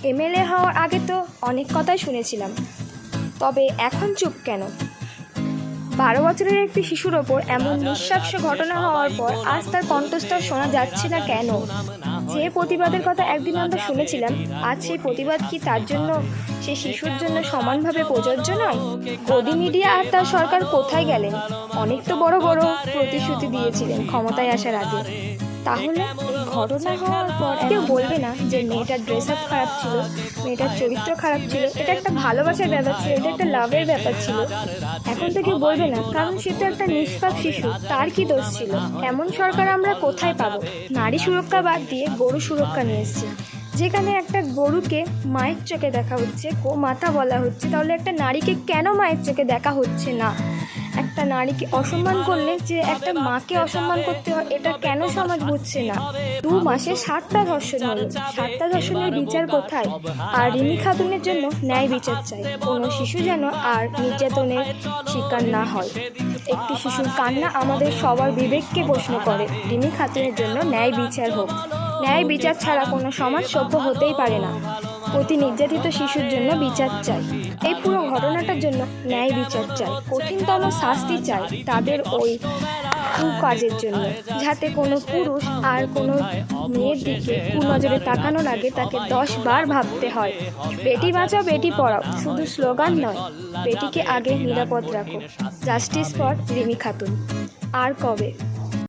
MLA হওয়ার আগে তো অনেক কথাই শুনেছিলাম, তবে এখন চুপ কেন? 12 বছরের একটি শিশুর ওপর এমন নৃশংস ঘটনা হওয়ার পর আজ তার কণ্ঠস্বর শোনা যাচ্ছে না কেন? যে প্রতিবাদের কথা একদিন আমরা শুনেছিলাম, আজ সেই প্রতিবাদ কি তার জন্য, সে শিশুর জন্য সমানভাবে প্রযোজ্য নয়? গদি মিডিয়া আর তার সরকার কোথায় গেলেন? অনেক তো বড় বড় প্রতিশ্রুতি দিয়েছিলেন ক্ষমতায় আসার আগে। তাহলে এই ঘটনা হওয়ার পর কেউ বলবে না যে মেয়েটার ড্রেস আপ খারাপ ছিল, মেয়েটার চরিত্র খারাপ ছিল, এটা একটা ভালোবাসার ব্যাপার ছিল, এটা একটা লাভের ব্যাপার ছিল। এখন তো কেউ বলবে না, কারণ সে তো একটা নিষ্পাপ শিশু, তার কি দোষ ছিল? এমন সরকার আমরা কোথায় পাবো? নারী সুরক্ষা বাদ দিয়ে গরু সুরক্ষা নিয়ে এসছে, যেখানে একটা গরুকে মায়ের চোখে দেখা হচ্ছে, গোমাতা বলা হচ্ছে, তাহলে একটা নারীকে কেন মায়ের চোখে দেখা হচ্ছে না? একটা নারীকে অসম্মান করলে যে একটা মাকে অসম্মান করতে হয়, এটা কেন সমাজ বুঝছে না? 2 মাসে 7টা ধর্ষণ হলো, 7টা ধর্ষণের বিচার কোথায়? আর রিমি খাতুনের জন্য ন্যায় বিচার চাই। কোনো শিশু যেন আর নির্যাতনের শিকার না হয়। একটি শিশুর কান্না আমাদের সবার বিবেককে প্রশ্ন করে। রিমি খাতুনের জন্য ন্যায় বিচার হোক। ন্যায় বিচার ছাড়া কোনো সমাজ সভ্য হতেই পারে না। প্রতি নির্যাতিত শিশুর জন্য বিচার চাই। এই পুরো ঘটনাটার জন্য ন্যায় বিচার চাই, কঠিনতম শাস্তি চাই তাদের ওই কুকাজের জন্য, যাতে কোনো পুরুষ আর কোনো মেয়ের দিকে কুনজরে তাকানোর আগে তাকে 10 বার ভাবতে হয়। বেটি বাঁচাও বেটি পড়াও শুধু স্লোগান নয়, বেটিকে আগে নিরাপদ রাখো। Justice for Rimi Khatun. আর কবে?